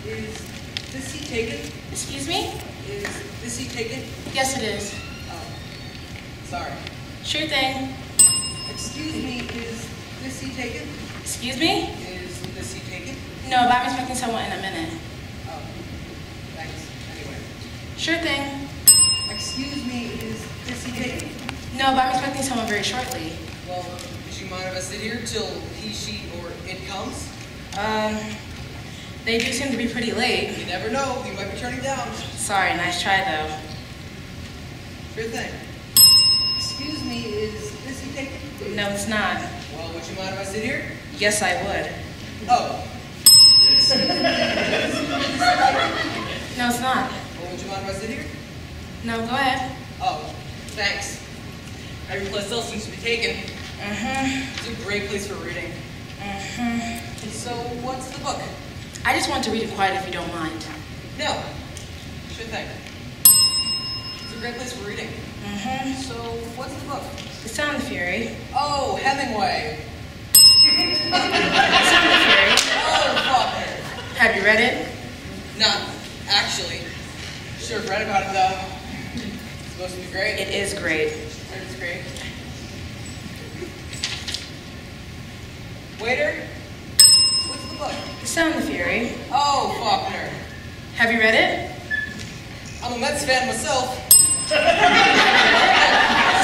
is this seat taken? Excuse me? Is this seat taken? Yes, it is. Oh, sorry. Sure thing. Excuse me, is this seat taken? Excuse me? Is this seat taken? No, but I'm expecting someone in a minute. Oh, thanks. Anyway. Sure thing. Excuse me, is this seat taken? No, but I'm expecting someone very shortly. Well, would you mind if I sit here till he, she, or it comes? They do seem to be pretty late. You never know, you might be turning down. Sorry, nice try though. Sure thing. Excuse me, is this seat taken? No, it's not. Well, would you mind if I sit here? Yes, I would. Oh. No, it's not. Well, would you mind if I sit here? No, go ahead. Oh, thanks. Every place else seems to be taken. It's a great place for reading. So, what's the book? I just want to read it quiet if you don't mind. No. Sure thing. It's a great place for reading. So, what's the book? The Sound of Fury. Oh, Hemingway. The Sound of Fury. Oh, Faulkner. Have you read it? Not actually. Sure, I've read about it though. It's supposed to be great. It is great. It's great. Waiter, what's the book? The Sound of Fury. Oh, Faulkner. Have you read it? I'm a Mets fan myself. The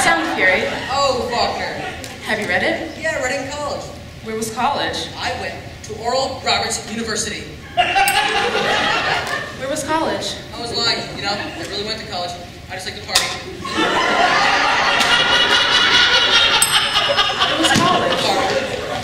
Sound of Fury. Oh, Faulkner. Have you read it? Yeah, I read it in college. Where was college? I went to Oral Roberts University. Where was college? I was lying, you know. I really went to college. I just like to party. Where was college?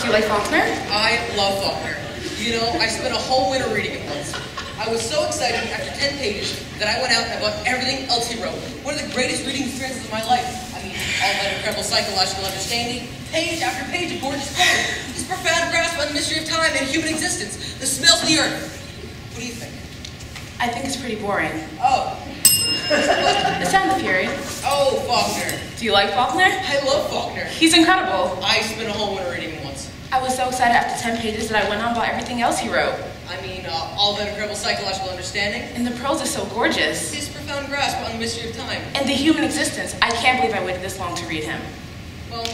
Do you like Faulkner? I love Faulkner. You know, I spent a whole winter reading it once. I was so excited after 10 pages that I went out and bought everything else he wrote. One of the greatest reading experiences of my life. I mean, all that incredible psychological understanding, page after page of gorgeous color, this profound grasp on the mystery of time and human existence, the smells of the earth. What do you think? I think it's pretty boring. Oh. The Sound of Fury. Oh, Faulkner. Do you like Faulkner? I love Faulkner. He's incredible. I spent a whole winter reading him once. I was so excited after 10 pages that I went on and bought everything else he wrote. I mean, all that incredible psychological understanding. And the prose is so gorgeous. His profound grasp on the mystery of time. And the human existence. I can't believe I waited this long to read him. Well,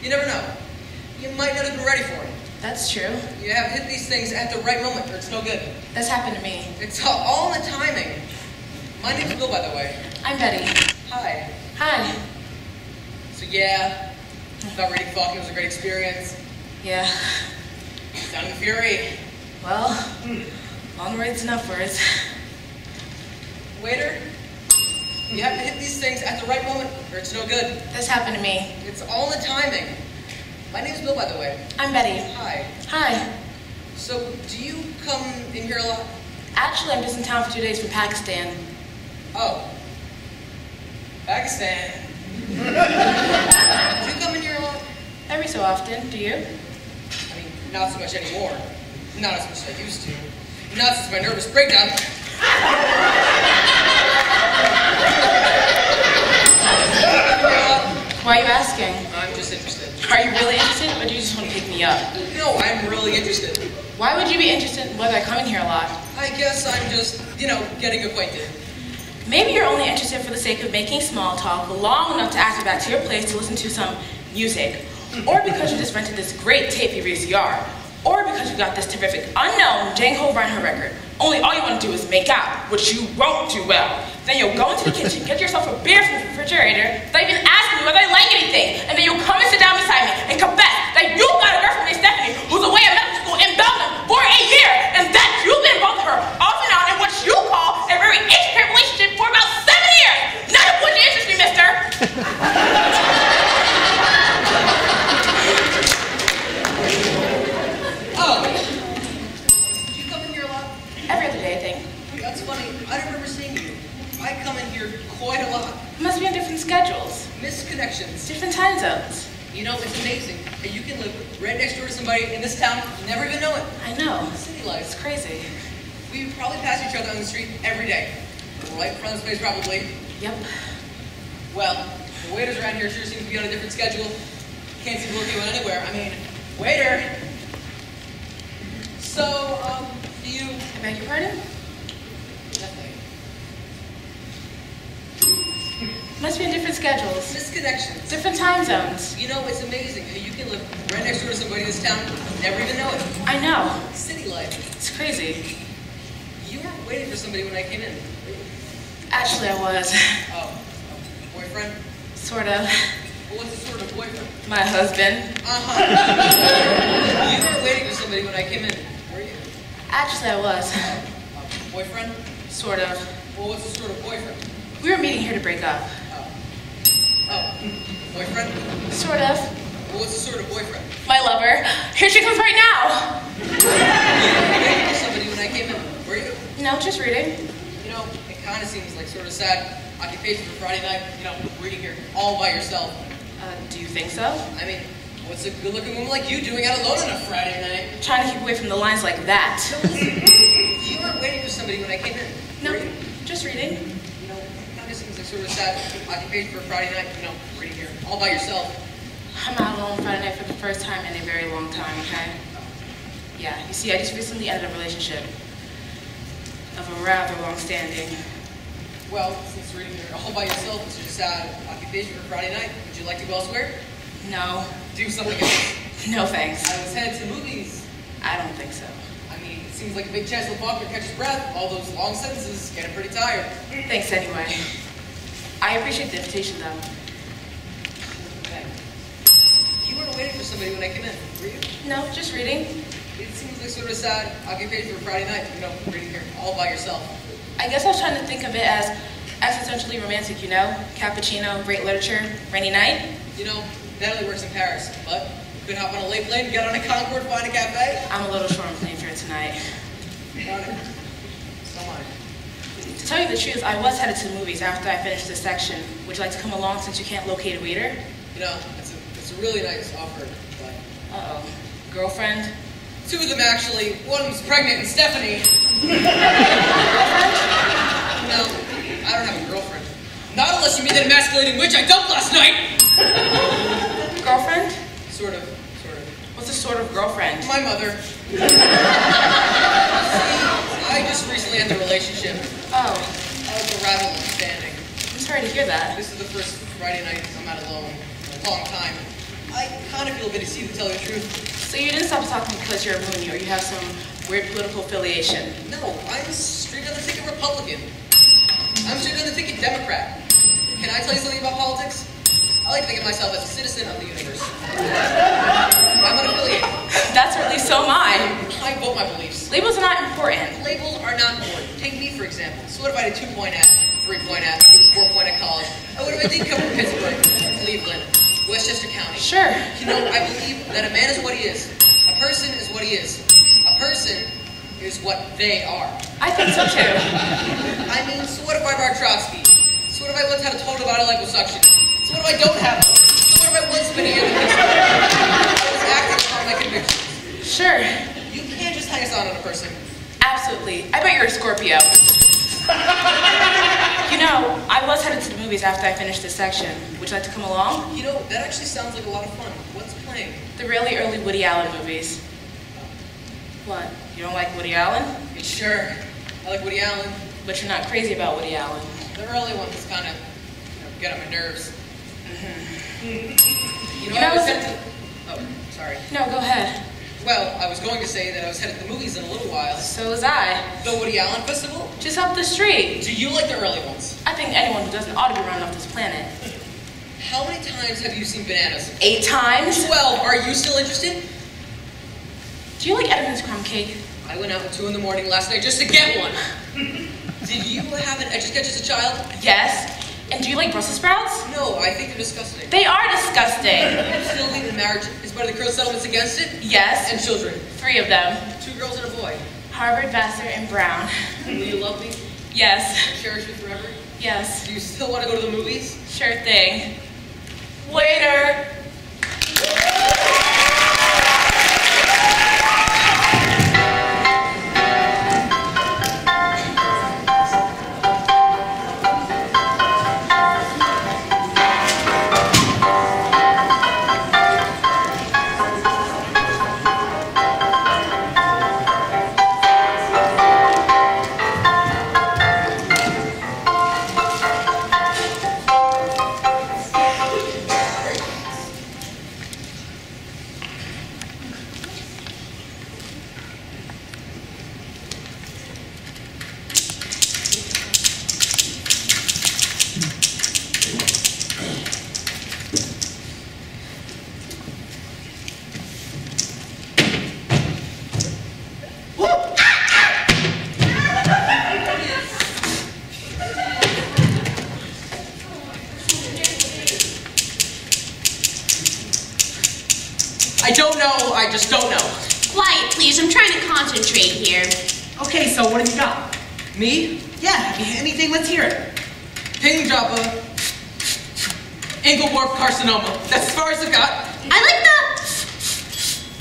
you never know. You might not have been ready for it. That's true. You have hit these things at the right moment, or it's no good. That's happened to me. It's all in the timing. My name's Bill, by the way. I'm Betty. Hi. Hi. So yeah, I thought reading Faulkner was a great experience. Yeah. Sound of Fury. Well, long words, enough words. Waiter, you have to hit these things at the right moment, or it's no good. This happened to me. It's all in the timing. My name's Bill, by the way. I'm Betty. Hi. Hi. So, do you come in here a lot? Actually, I'm just in town for 2 days from Pakistan. Oh. Pakistan. Do you come in here a lot? Every so often. Do you? I mean, not so much anymore. Not as much as I used to. Not since my nervous breakdown. Why are you asking? I'm just interested. Are you really interested, or do you just want to pick me up? No, I'm really interested. Why would you be interested in whether I come in here a lot? I guess I'm just, getting acquainted. Maybe you're only interested for the sake of making small talk long enough to ask me back to your place to listen to some music. Or because you just rented this great tapey VCR. Or because you got this terrific unknown Jane Ho Reinhardt record. Only all you want to do is make out, which you won't do well. Then you'll go into the kitchen, get yourself a beer from the refrigerator, without even asking me whether I like anything. And then you'll come and sit down beside me and confess that you got a girlfriend named Stephanie who's away at medical school in Belgium for a year. And that you've been involved with her off and on in what you call a very intricate relationship for about 7 years. None of which interests me, mister. Oh. Do you come in here a lot? Every other day, I think. That's funny. I don't remember seeing you. I come in here quite a lot. We must be on different schedules. Misconnections. Different time zones. You know, it's amazing that you can live right next door to somebody in this town and never even know it. I know. City life. It's crazy. We probably pass each other on the street every day. Right in front of this place, probably. Yep. Well, the waiters around here sure seem to be on a different schedule. Can't seem to locate one anywhere. I mean, waiter! So, do you... I beg your pardon? Nothing. Must be in different schedules. Misconnections. Different time zones. You know, it's amazing how you can live right next door to somebody in this town and never even know it. I know. City life. It's crazy. You weren't waiting for somebody when I came in. Actually, I was. Oh. Boyfriend? Sort of. Well, what's the sort of boyfriend? My husband. Uh-huh. You weren't waiting for somebody when I came in, were you? Actually, I was. Boyfriend? Sort of. Well, what's the sort of boyfriend? We were meeting here to break up. Oh. Boyfriend? Sort of. Well, what's the sort of boyfriend? My lover. Here she comes right now. You weren't waiting for somebody when I came in, were you? No, just reading. You know, it kind of seems like sort of sad occupation for Friday night, you know, reading here all by yourself. Do you think so? I mean, what's a good-looking woman like you doing out alone on a Friday night? Trying to keep away from the lines like that. No, listen, you weren't waiting for somebody when I came in, No, were you? just reading. You know, it kind of seems like sort of sad occupation for Friday night, you know, reading here all by yourself. I'm out alone Friday night for the first time in a very long time, okay? Yeah, you see, I just recently ended a relationship of a rather long standing. Well, since reading here all by yourself is a sad occupation for Friday night, would you like to go elsewhere? No. Do something else? No thanks. I was headed to movies. I don't think so. I mean, it seems like a big chance LeBlanc catch his breath. All those long sentences, getting pretty tired. Thanks anyway. I appreciate the invitation though. Okay. You weren't waiting for somebody when I came in, were you? No, just reading. It seems like sort of sad occupation for Friday night, you know, reading here all by yourself. I guess I was trying to think of it as existentially romantic, you know? Cappuccino, great literature, rainy night. You know, that only works in Paris, but you could hop on a late plane, get on a Concorde, find a cafe. I'm a little short on plane fare tonight. Got it. So am I. To tell you the truth, I was headed to the movies after I finished this section. Would you like to come along since you can't locate a waiter? You know, it's a really nice offer, but... Uh-oh. Girlfriend? Two of them, actually. One's pregnant, and Stephanie. Girlfriend? No, I don't have a girlfriend. Not unless you mean that emasculating witch I dumped last night! Girlfriend? Sort of. What's a sort of girlfriend? My mother. See, I just recently ended a relationship. Oh, I was a rather long standing. I'm sorry to hear that. This is the first Friday night I'm out alone in a long time. I kind of feel a bit deceived, to tell you the truth. So you didn't stop talking because you're a Mooney or you have some weird political affiliation? No, I'm straight on the ticket Republican. I'm straight on the ticket Democrat. Can I tell you something about politics? I like to think of myself as a citizen of the universe. I'm unaffiliated. That's or at least so am I. I vote my beliefs. Labels are not important. Labels are not important. Take me, for example. So what if I had a 2-point at, 3-point at, 4-point at college? And what if I did come from Pittsburgh, Cleveland, Westchester County? Sure. You know, I believe that a man is what he is. A person is what he is. A person is what they are. I think so too. I mean, so what if I bar Trotsky? So what if I once had a total body liposuction? So what if I don't have them? So what if I once been a young I was acting upon my convictions. Sure. You can't just hang us on a person. Absolutely. I bet you're a Scorpio. You know, I was headed to the movies after I finished this section. Would you like to come along? You know, that actually sounds like a lot of fun. What's playing? The really early Woody Allen movies. What? You don't like Woody Allen? Sure. I like Woody Allen. But you're not crazy about Woody Allen. The early ones kind of, get on my nerves. Mm-hmm. I was headed to... Oh, sorry. No, go ahead. Well, I was going to say that I was headed to the movies in a little while. So was I. The Woody Allen Festival? Just up the street. Do you like the early ones? I think anyone who doesn't ought to be running off this planet. How many times have you seen Bananas? 8 times. 12. Are you still interested? Do you like Edmonds crumb cake? I went out at 2 in the morning last night just to get one. Did you have an Etch-a-Sketch as a child? Yes. And do you like Brussels sprouts? No, I think they're disgusting. They are disgusting. Still believe in marriage is part of the current settlements against it? Yes. And children? 3 of them. 2 girls and a boy. Harvard, Vassar, and Brown. Will you love me? Yes. And cherish me forever? Yes. Do you still want to go to the movies? Sure thing. Waiter! I don't know, I just don't know. Quiet, please. I'm trying to concentrate here. Okay, so what have you got? Me? Yeah, anything, let's hear it. Ping Joppa. Ankle warp carcinoma. That's as far as I got. I like that.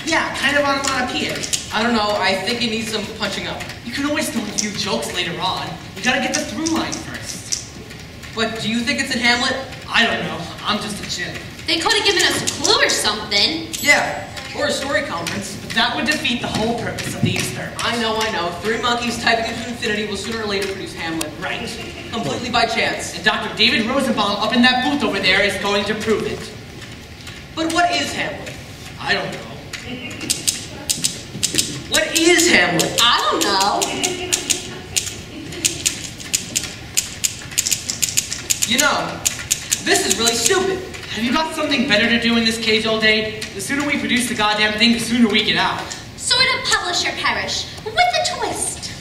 Yeah, kind of onomatopoeia. I don't know, I think it needs some punching up. You can always throw a few jokes later on. You gotta get the through line first. But do you think it's in Hamlet? I don't know. I'm just a chip. They could have given us a clue or something. Yeah, or a story conference. But that would defeat the whole purpose of the experiment. I know. Three monkeys typing into infinity will sooner or later produce Hamlet. Right. Completely by chance. And Dr. David Rosenbaum up in that booth over there is going to prove it. But what is Hamlet? I don't know. What is Hamlet? I don't know. You know, this is really stupid. Have you got something better to do in this cage all day? The sooner we produce the goddamn thing, the sooner we get out. Sort of publish or perish, with a twist.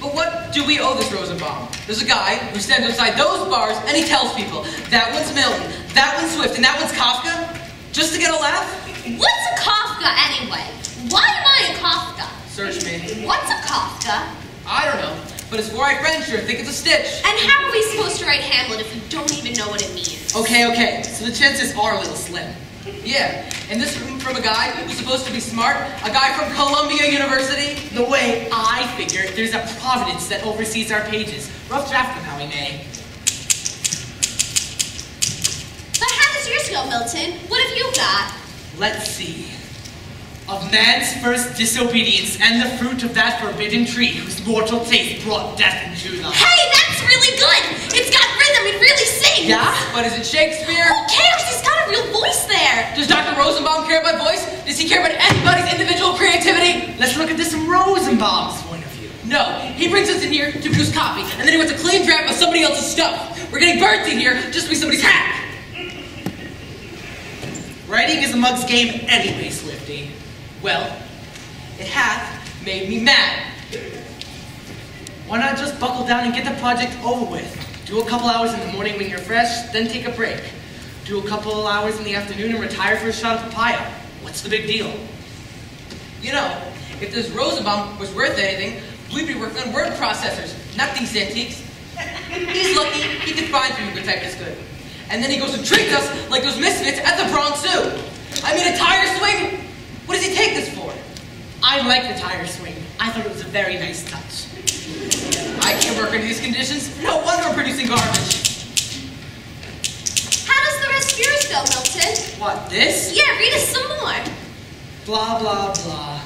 But what do we owe this Rosenbaum? There's a guy who stands outside those bars and he tells people, that one's Milton, that one's Swift, and that one's Kafka? Just to get a laugh? What's a Kafka anyway? Why am I a Kafka? Search me. What's a Kafka? I don't know, but his four-eyed friends sure think it's a stitch. And how are we supposed to write Hamlet if we don't even know what it means? Okay, so the chances are a little slim. Yeah, and this from a guy who's supposed to be smart, a guy from Columbia University. The way I figure, there's a providence that oversees our pages. Rough draft them how we may. But how does yours go, Milton? What have you got? Let's see. Of man's first disobedience and the fruit of that forbidden tree whose mortal taste brought death into them. Hey, that's really good! It's got rhythm, it really sings! Yeah? But is it Shakespeare? Who cares? He's got a real voice there! Does Dr. Rosenbaum care about voice? Does he care about anybody's individual creativity? Let's look at this from Rosenbaum's point of view. No, he brings us in here to produce copy, and then he wants a clean draft of somebody else's stuff. We're getting burnt in here just to be somebody's hack. Writing is a mug's game anyway, Swifty. Well, it hath made me mad. Why not just buckle down and get the project over with? Do a couple hours in the morning when you're fresh, then take a break. Do a couple of hours in the afternoon and retire for a shot of papaya. What's the big deal? You know, if this Rosenbaum was worth anything, we'd be working on word processors, not these antiques. He's lucky he could find people who could type this good. And then he goes and treats us like those misfits at the Bronx Zoo. I mean, a tire swing? What does he take this for? I like the tire swing. I thought it was a very nice touch. I can't work under these conditions. No wonder I'm producing garbage. How does the rest of yours go, Milton? What, this? Yeah, read us some more. Blah, blah, blah.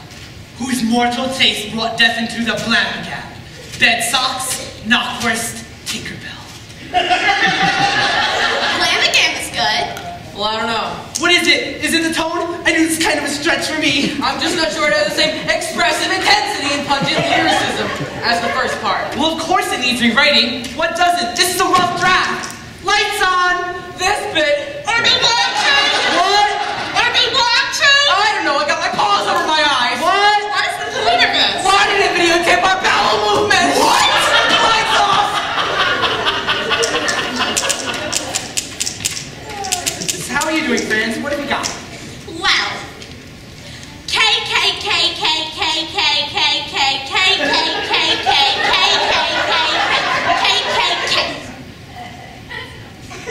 Whose mortal taste brought death into the Blamagap. Bed socks, knockwurst, Tinkerbell. Blamagam is good. Well, I don't know. What is it? Is it the tone? I knew this is kind of a stretch for me. I'm just not sure it has the same expressive intensity and pungent lyricism as the first part. Well, of course it needs rewriting. What doesn't? This is a rough draft. Lights on. This bit. Are they watching? What? Are they watching? I don't know. I got my paws over my eyes. What? What is the point of this? Why did it videotape our bowel movements? What? Lights off. How are you doing, friends? What have we got? Well, K K K K K K K K K K K K K K.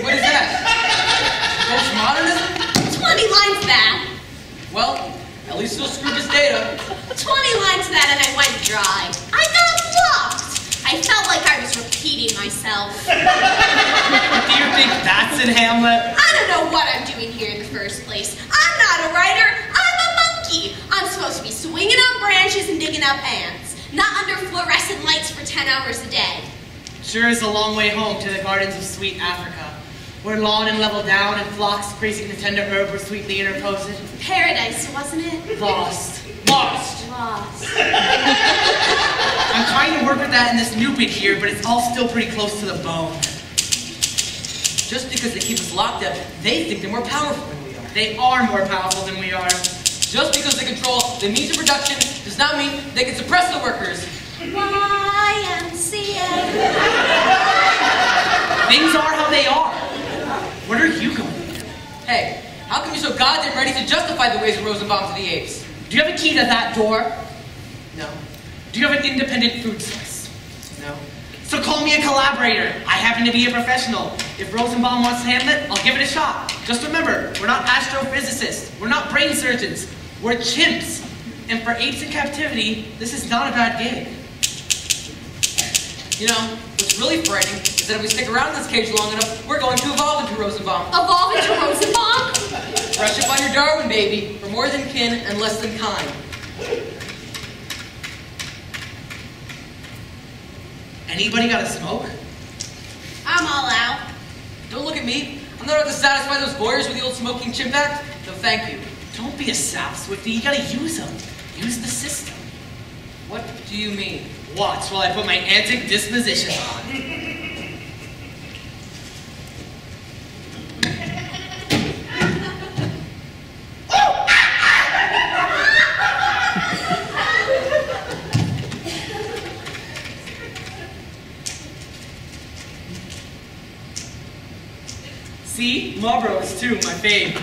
What is that? Postmodernism? 20 lines that. Well, at least you'll screw this data. 20 lines that and I went dry. I got blocked. I felt like I was repeating myself. Do you think that's in Hamlet? I don't know what I'm doing here in the first place. I'm not a writer. I'm a monkey. I'm supposed to be swinging on branches and digging up ants, not under fluorescent lights for 10 hours a day. Sure is a long way home to the gardens of sweet Africa, where lawn and level down and flocks praising the tender herb were sweetly interposed. Paradise, wasn't it? Lost. Lost. I'm trying to work with that in this new bit here, but it's all still pretty close to the bone. Just because they keep us locked up, they think they're more powerful than we are. They are more powerful than we are. Just because they control the means of production does not mean they can suppress the workers. YMCA. Things are how they are. What are you going to do? Hey, How come you're so goddamn ready to justify the ways of Rosenbaum to the apes? Do you have a key to that door? No. Do you have an independent food source? No. So call me a collaborator. I happen to be a professional. If Rosenbaum wants to handle it, I'll give it a shot. Just remember, we're not astrophysicists. We're not brain surgeons. We're chimps. And for apes in captivity, this is not a bad gig. You know, what's really frightening is that if we stick around in this cage long enough, we're going to evolve into Rosenbaum. Evolve into Rosenbaum? Brush up on your Darwin, baby. We're more than kin and less than kind. Anybody got a smoke? I'm all out. Don't look at me. I'm not out to satisfy those voyeurs with the old smoking chimp act. No, thank you. Don't be a sap, Swifty. You gotta use them. Use the system. What do you mean? Watch while I put my antic disposition on. See? Marlboros too, my fave.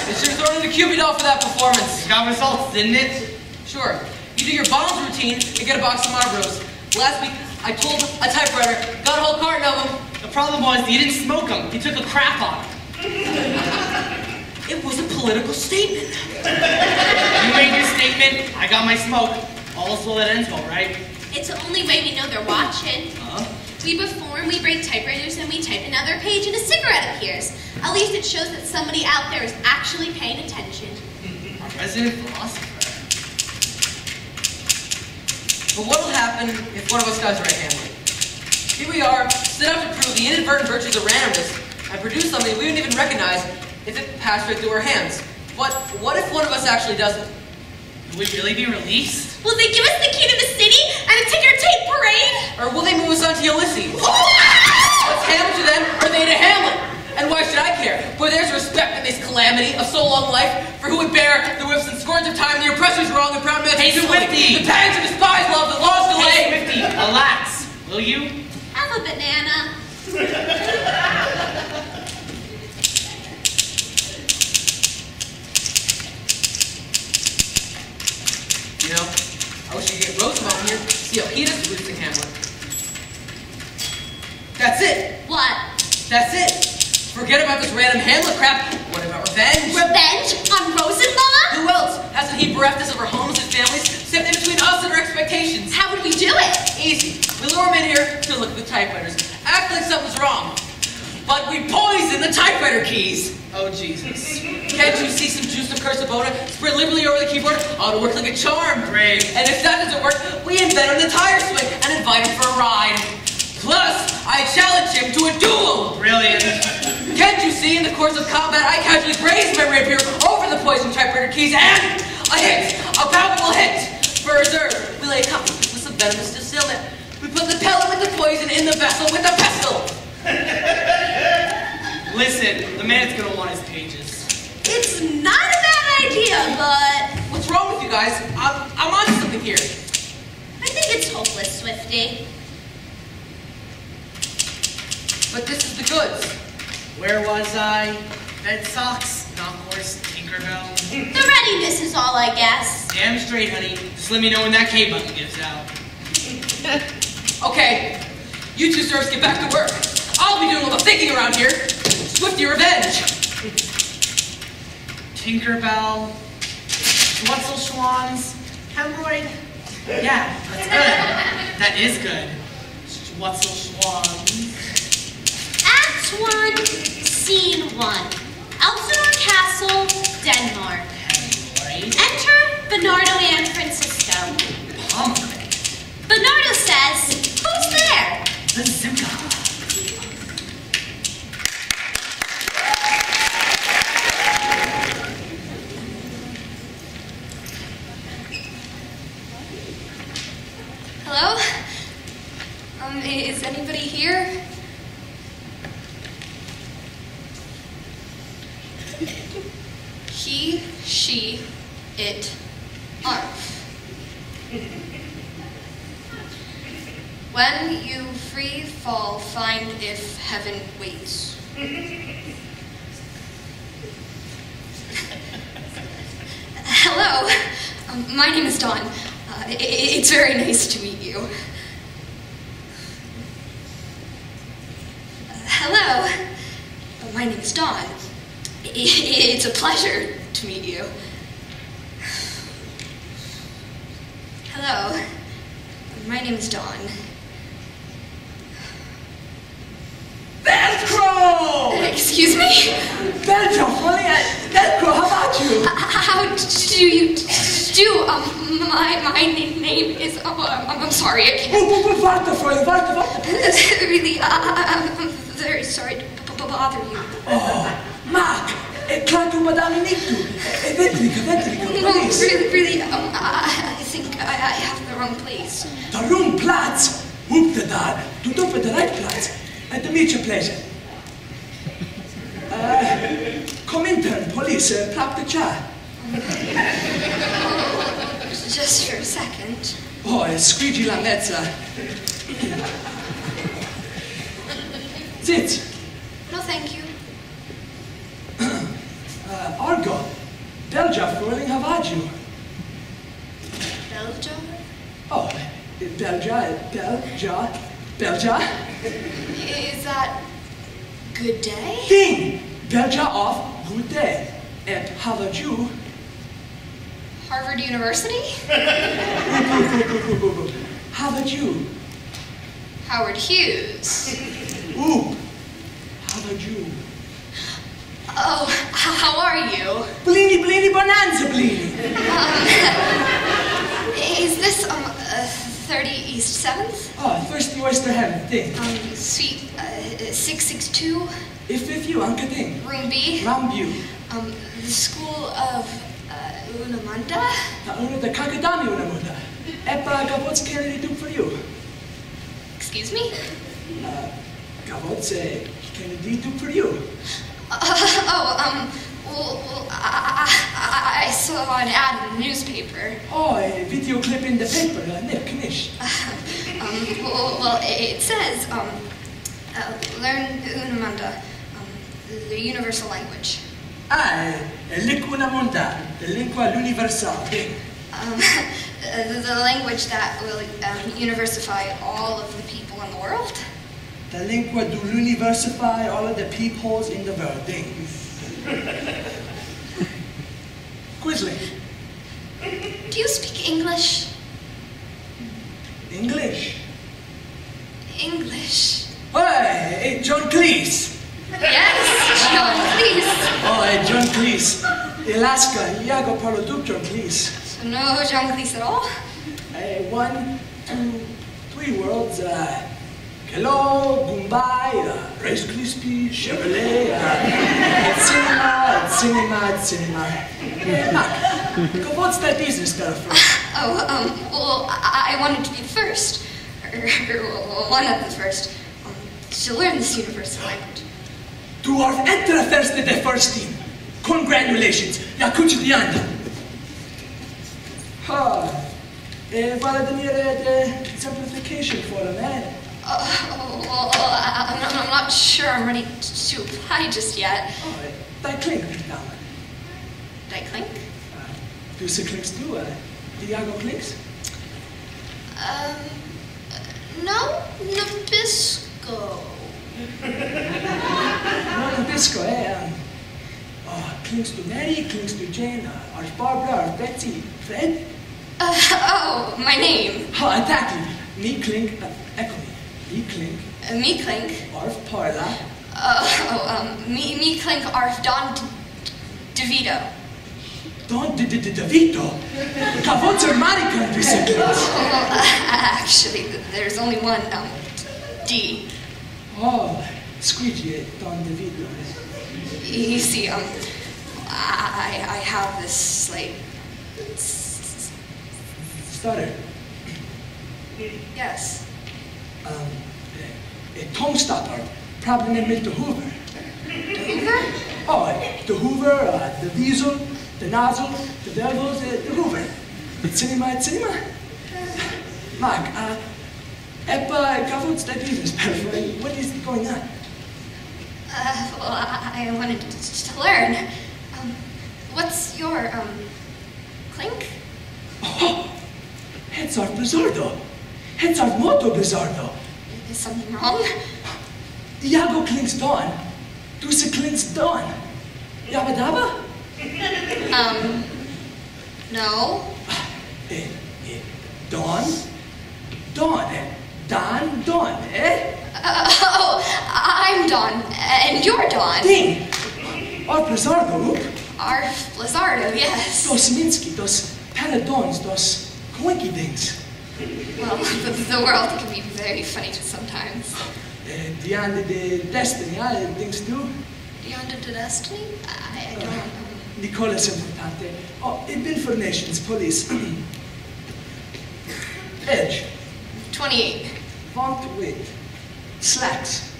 They should have thrown in the Cupid doll for that performance. Got results, didn't it? Sure. You do your bombs routine and get a box of Marlboros. Last week, I told a typewriter, got a whole carton of them. The problem was you didn't smoke them. You took a crap on them. It was a political statement. You made your statement, I got my smoke. All's well that ends well, right? It's the only way we know they're watching. We perform, we break typewriters, and we type another page, and a cigarette appears. At least it shows that somebody out there is actually paying attention. Our resident philosopher. But what'll happen if one of us does right-handed? Here we are, set out to prove the inadvertent virtues of randomness, and produce something we wouldn't even recognize if it passed right through our hands. But what if one of us actually doesn't? Will we really be released? Will they give us the key to the city and a ticker tape parade? Or will they move us on to Ulysses? What's Hamlet to them, or they to Hamlet? And why should I care? For there's respect in this calamity of so long life, for who would bear the whips and scorns of time, the oppressor's wrong, the proud man's Swifty! the pangs of despised love, the law's delay. Hey, Swifty, relax, will you? Have a banana. You know, I wish you could get Rosenbaum here to see how he does losing Hamlet. That's it! What? That's it! Forget about this random Hamlet crap. What about revenge? Revenge on Rosenbaum? Who else? Hasn't he bereft us of our homes and families, stepped in between us and our expectations? How would we do it? Easy. We lure him in here to look at the typewriters, act like something's wrong. But we poison the typewriter keys. Oh, Jesus. Can't you see some juice of Cursabona spread liberally over the keyboard? Ought to work like a charm. Great. And if that doesn't work, we invent on the tire swing and invite him for a ride. Plus, I challenge him to a duel. Brilliant. Can't you see in the course of combat, I casually grazed my rapier over the poison typewriter keys and a hit, a palpable hit. For reserve, we lay a cup with some venomous distillment. We put the pellet with the poison in the vessel with the pestle. Listen, the man's gonna want his pages. It's not a bad idea, but What's wrong with you guys? I'm on something here. I think it's hopeless, Swifty. But this is the goods. Where was I? Bed socks, knock horse, Tinkerbell. The readiness is all, I guess. Damn straight, honey. Just let me know when that K button gives out. Okay, you two serfs get back to work. I'll be doing all the thinking around here. Swifty revenge. Tinkerbell, Schwatzelschwans, hemorrhoid. Yeah, that's good. That is good. Schwatzelschwans. Act 1, Scene 1. Elsinore Castle, Denmark. Hemorrhoid. Enter Bernardo and Francisco. Pomegranate. Bernardo says, who's there? Bazooka. Hello? Is anybody here? He, she, it, arf. When you free fall, find if heaven waits. My name is Dawn. It's very nice to meet you. Hello. My name is Dawn. It's a pleasure to meet you. Hello. My name is Dawn. Velcro! Excuse me? Belgium, Velcro, how about you? How do you do? My name is. I'm sorry. I can't. Warte. Really, I'm very sorry to bother you. Oh, Mark, klaar tu madame niet toe. Ventrica, No, please. really, I think I have the wrong place. De wrong plaats? Hoep de daar. Doe het op de right plaats. En te meet je pleasure. Come intern, police, plak de cha. Just for a second. Oh, squeegee la mezza. Zit. No, thank you. Argo. Belgia, Frühling, how about you? Belgium? Oh, Belgia. Is that good day? Ding! Belgia off, good day. And how about you? Harvard University? How about you? Howard Hughes. Ooh, how about you? Oh, how are you? Blini, bonanza, blini. Is this 30 East 7th? Oh, thirsty oyster heaven, thing. Suite 662, If you, anka thing. room B. Rambu. The School of Unamanda? The kakadami unamuda. Epa, gavots can do for you? Excuse me? Gavots can do for you? I saw an ad in the newspaper. Oh, a video clip in the paper, Nick, Nish. Well, it says, learn Unamanda, the universal language. Lingua monda, the lingua universal. The language that will universify all of the people in the world. The lingua do universify all of the peepholes in the world. Quisling. Do you speak English? English. English. Hey, John Cleese. Yes, John, please. Oh, John Cleese. Alaska, Iago parlo du John Cleese. So no John Cleese at all? 1, 2, 3 words. Hello, Mumbai, Rice Krispie, Chevrolet, cinema. Mark, what's that business stuff for? Well, I wanted to be the first, or one of the first, to learn this universal language. Du har enter first in the first team. Congratulations, jag kunnat det andra. Vad är det mer simplification for them, Well, I'm not sure I'm ready to apply just yet. Det klink now. Did I clink? Du ser klinks du, Diago klinks? No, Nabisco. Nabisco, klinks du Mary, klinks du Jane, Ars Barbara, Ars Betsy, Fred? My name. Oh, exactly. Me klink, echo me. Me klink, Me clink. Arf Parla. Me clink Arf Don DeVito. Don DeVito. Cavots are Monica, du ser klinks. Actually, there's only one, D. Oh, squeegee, Don DeVito. You see, I have this, like, Stutter. yes. A tongue stopper. Problem in the Hoover. Hoover? Oh, the Hoover, the Diesel, the Nozzle, the Bellows, the Hoover. Cinema. Mark, what's that business, what is going on? Well, I wanted to learn. What's your, clink? Oh, het are bizardo. Het are molto bizardo. Is something wrong? Iago klings don. Du se klings don. Yabba dabba? No. Don? Don, Don, Don, eh? Oh, I'm Dawn, and you're Dawn. Ding! Ar Blizzardo, oop. Our Blizzardo, yes. Dos Minsky, dos Paradons, dos Coinky Dings. Well, the world can be very funny sometimes. Beyond the destiny, things do. Beyond the destiny? I don't know. Nicola is importante. Oh, it been for nations, police. Edge. 28. Font width. Slacks.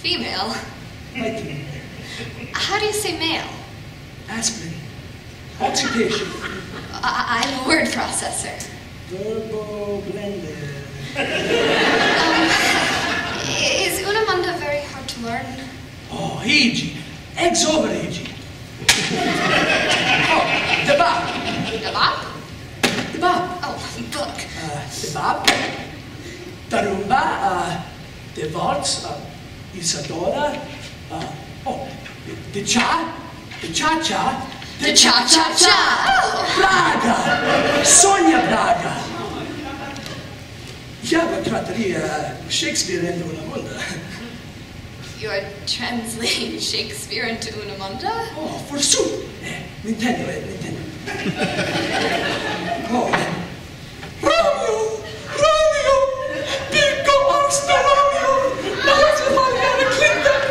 Female? Lighting. How do you say male? Aspirin. Occupation. I'm a word processor. Verbo blender. Is Unamunda very hard to learn? Oh, easy. Eggs over easy. Oh, the bop. The bop? The bop. Oh, book. The bop. The rumba. The waltz. Isadora. Oh, the cha. The cha-cha. The cha-cha-cha. Braga. Sonia Braga. Ja, trattoria Shakespeare and Unamunda. You're translating Shakespeare into Unamunda? Oh, for soup. Nintendo. Oh, Romeo, Pico Arsta Romeo, Nazi Mariana Clinton,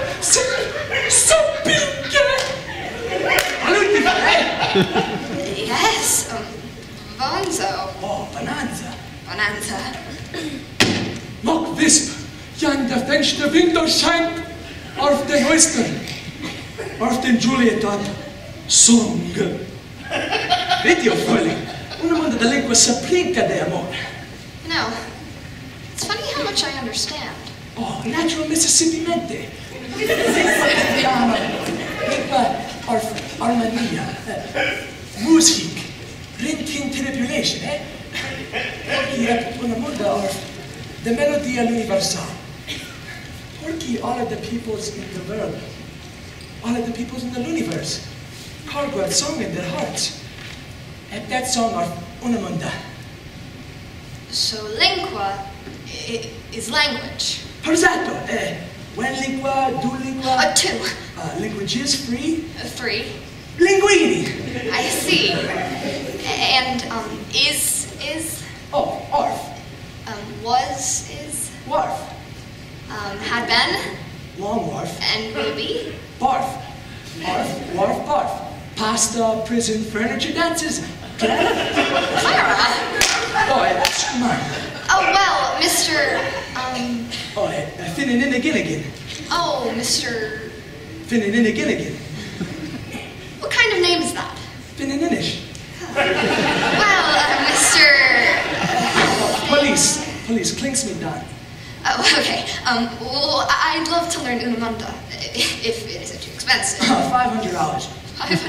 Sapinke. Yes, Bonzo. Oh, Bonanza. Bonanza. Mock Wisp, Jan der Fenster Window scheint auf den Western, auf den Juliet ab, Song. Video Frühling, Unamunda da lingua saprinca de amor. No. It's funny how much I understand. Oh, natural Mississippi mente. Lingua armonia, music, rintin tribulation, eh? Porky Unamunda or the melody universal. Porky all of the peoples in the world, all of the peoples in the universe, cargo a song in their hearts. And that song are Unamunda. So lingua is language. Persato, when lingua, du lingua. 2. Languages free. 3. Linguini. I see. And is Oh, Arf. Was is Warf. had been Long Warf. and will be. Barf. Arf, Warf, Barf. Pasta, prison, furniture, dances. Clara? Clara. Oh, come on. Oh well, Mr. Oh, finning in again. Oh, Mr. Finning in again. What kind of name is that? Finning inish. Well, Mr. Police, clinks me down. Oh, okay. Well, I'd love to learn Unamunda, if it isn't too expensive. $500. $500?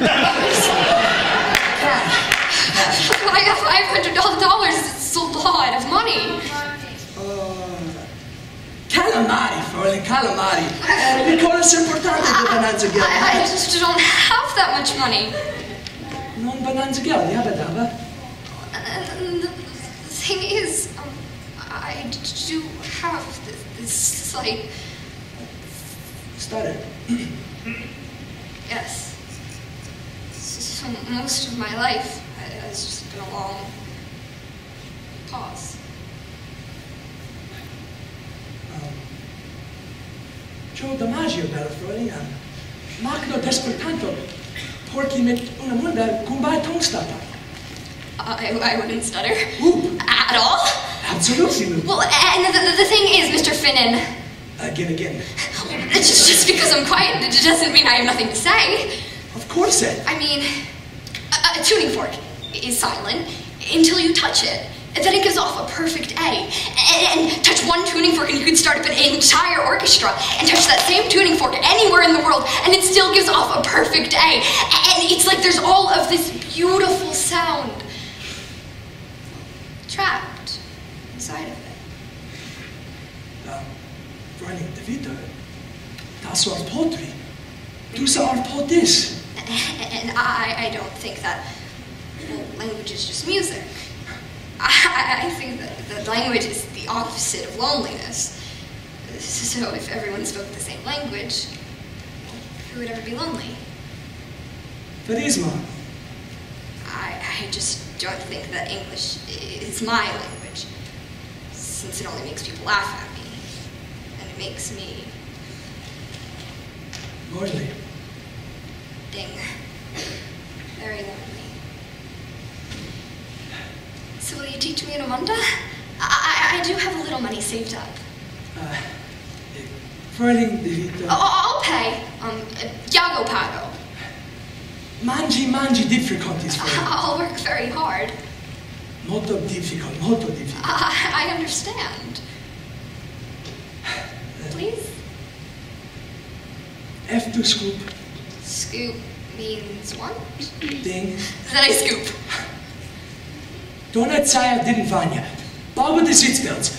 Cash. I got $500. It's a lot of money. Calamari, Fraulein, calamari. Nicola is importante de Bonanza Girl. I just don't have that much money. Non Bonanza Girl, yabba dabba. And the thing is, I do have this like... Stutter. Yes. So most of my life has just been a long pause. Joe Damasio, bella Fraulein. Magno despertanto. Porky mit Unamunda kumbai tongstapa. I wouldn't stutter. Ooh. At all? Absolutely. Well, and the thing is, Mr. Finnan... Again. It's just because I'm quiet, it doesn't mean I have nothing to say. Of course, Ed. I mean, a tuning fork is silent until you touch it. Then it gives off a perfect A. And touch one tuning fork and you can start up an entire orchestra. And touch that same tuning fork anywhere in the world and it still gives off a perfect A. And it's like there's all of this beautiful sound trapped inside of it. Running the Vita. Das var poetry. Du sa poetis. And I don't think that language is just music. I think that language is the opposite of loneliness. So if everyone spoke the same language, who would ever be lonely? Verisma. I just don't think that English is my language, since it only makes people laugh at me, and it makes me lonely. Ding. Very lonely. So will you teach me Unamanda? I do have a little money saved up. Running the Vita. I'll pay. Yago pago. Mangi difficulties for you. I'll work very hard. Molto difficult, molto difficult. I understand. Please? F2 scoop. Scoop means what? Ding. Then I scoop. Donut Saya didn't Vanya. Bob with the seatbelts.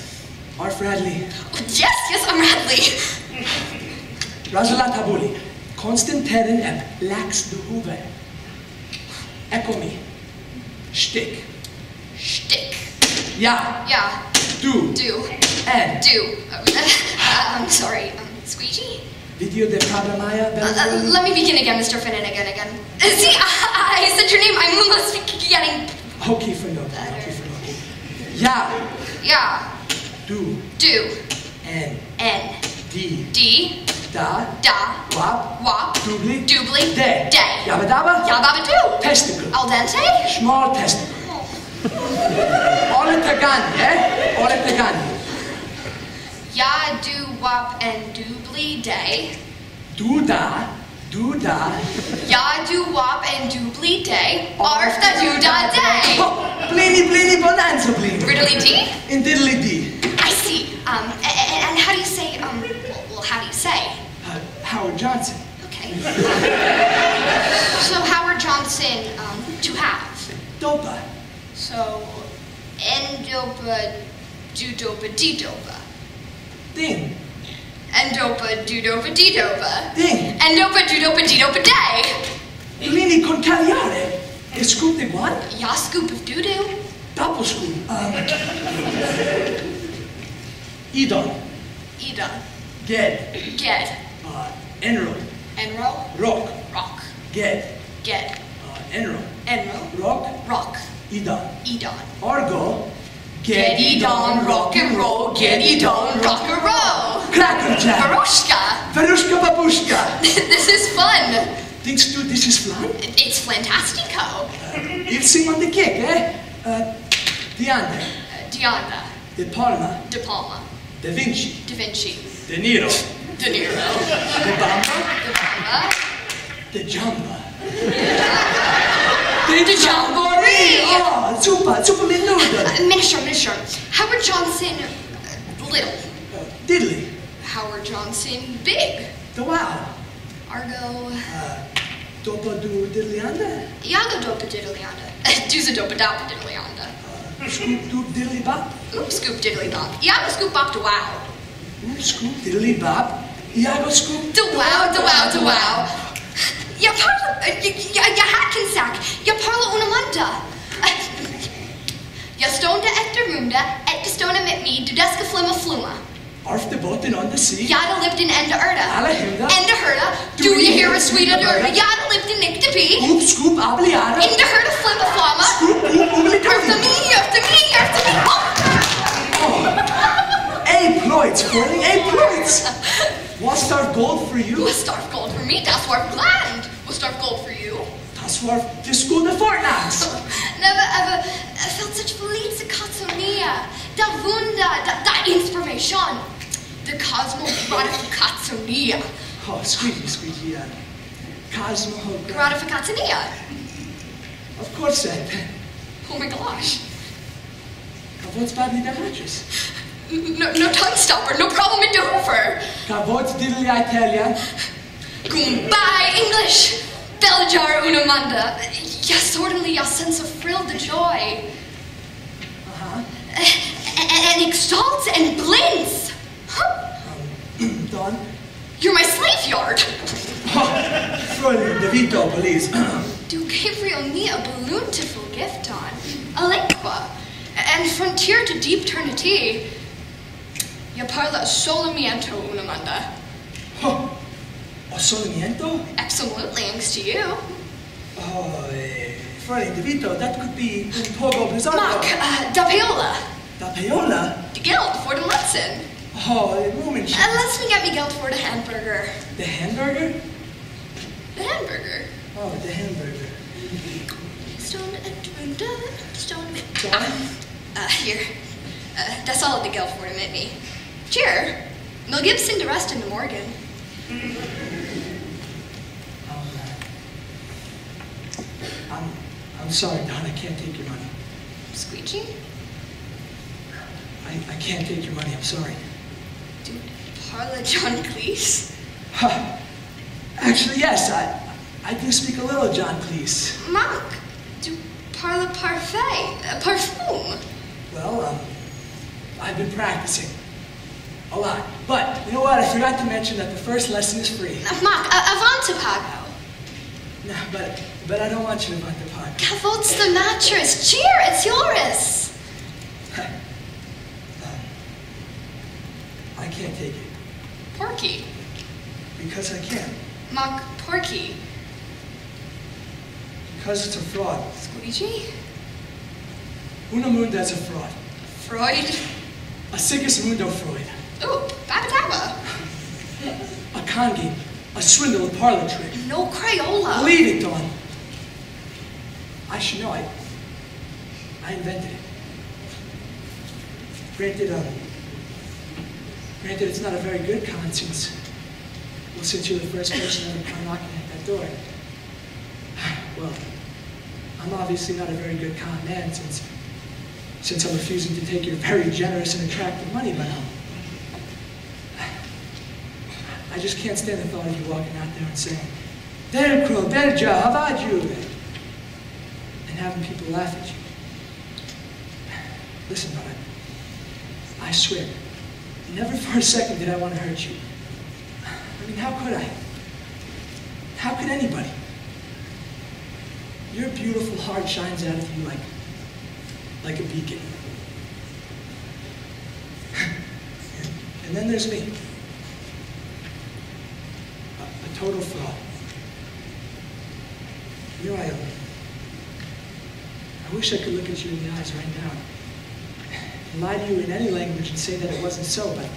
Arf Radley. Oh, yes, I'm Radley. Razala Tabuli. Constant Terren eb lax de Hoover. Echo me. Shtick. Shtick. Ja. Yeah. Du. Do. And. Do. I'm sorry. Squeegee? Video de Problemaya. Let me begin again, Mr. Finnegan again. See, I said your name. I must be getting... Okay for no. Okay for no. Ja. Yeah. Du. Do. N. N. D. D. Da. Da. Wap. Wop. Doobly. Doobly. Day. Day. Yabba dabba. Yabba do. Testicle. Al dente? Small testicle. All at the gun, eh? All at the gun. Ya, do, wop, and doobly day. Do da. Do da. Ya, do, wop, and doobly day. Arf da do da day. Oh, blinny bonanza bling. Riddly dee? In diddly dee. I see. And how do you say, well, how do you say? Howard Johnson. Okay. So Howard Johnson, to have. Dopa. So, endopa, do-dopa, dee-dopa. Ding. Endopa, do-dopa, dee-dopa. Ding. Endopa, do-dopa, dee-dopa day. Blinny con caviare. E scoop de guan? Ya scoop of doo-doo. Double scoop. Edon. Ida. Ged. Ged. Enro. Enro. Rock. Rock. Ged. Ged. Enro. Enro. Rock. Rock. Edon. Edon. Argo. Get Edon, rock and roll. Get Edon, rock and roll. Cracker Jack. Varushka. Varushka babushka. This is fun. Thinks du this is fun? It's fantastico. You'll sing on the kick, eh? Dianda. Dionda. De Palma. De Palma. Da Vinci. Da Vinci. De Niro. De Niro. De Bamba. De Bamba. De Jamba. De Jamboree. Oh, super menudo. Minister. Howard Johnson, little. Diddly. Howard Johnson, big. The wow. Argo. Dopa do diddlyanda. Yago dopa diddlyanda. Doza dopa dapa diddlyanda. Scoop doop diddly bop. Oop scoop diddly bop. Yago scoop bop to wow. Oop scoop diddly bop. Iago scoop. To wow. Ya parla, ya hackensack. Ya parla unamanda. Ya stonda ettermunda, ettestona mit me, dudeska flimma fluma. Arf de botten on the sea. Yada lived in Enda Erda. Alla himda. Enda Herda. Do you hear a sweet Erda? Yada lived in Nick to Pee. Oop scoop abliada. Enda Herda flimma flama. Scoop oop oobly After me. Oh. A ploits, Corley, A ploits. Was starf gold for you? Was starf gold for me, das war bland. Was starf gold for you? Das war de school de fortnachts. Never ever felt such felice katsonia. Da wunda, da inspiration. The cosmo gratificationia. Oh, squeaky. Cosmo. Gratificationia. Of course, Ed. Oh my gosh. What's badly damages? No tongue stopper, no problem in Dover. Cavots diddly Italia. Goodbye, English. Beljar unamanda. Yes, certainly a sense of thrill, the joy. Uh-huh. and exalts and blinds. Don? You're my slave yard. Fräulein DeVito, please. Du Gabriel me a balloontiful gift on, a lingua, and frontier to deep eternity. Ya parla solimiento unamanda. A solimiento? Excellent thanks to you. Fräulein DeVito, that could be un poco bizarro. Mock, da paola. Da paola? De geld for the Lutzen. Woman. Let's me get me geld for the hamburger. The hamburger? The hamburger. Oh, the hamburger. Stone and stone. Don? Here. That's all the geld for to meet me. Cheer. Mel Gibson to rest in the Morgan. I'm sorry, Don, I can't take your money. Squeegee? I can't take your money, I'm sorry. Dude, parla John Cleese? Actually, yes, I do speak a little John Cleese. Monk, du parla parfait, parfum. Well, I've been practicing. A lot. But, you know what, I forgot to mention that the first lesson is free. Mock, avanti pago. No, but I don't want you to want the part. Cavotes the mattress. Cheer, it's yours. I can't take it. Porky. Because I can't. Mock, porky. Because it's a fraud. Squeegee? Una Munda is a fraud. Freud? A Sigismundo Freud. Ooh, babadaba. A con game. A swindle, a parlor trick. No Crayola. Believe it, Dawn. I should know. I invented it. Granted, it's not a very good con since you're the first person ever come knocking at that door. Well, I'm obviously not a very good con man since I'm refusing to take your very generous and attractive money, but I just can't stand the thought of you walking out there and saying, "Dercro, Derja, how about you?" and having people laugh at you. Listen, Bud, I swear, never for a second did I want to hurt you. I mean, how could I? How could anybody? Your beautiful heart shines out of you like a beacon. And then there's me. A total fraud. You know, I wish I could look at you in the eyes right now and lie to you in any language and say that it wasn't so, but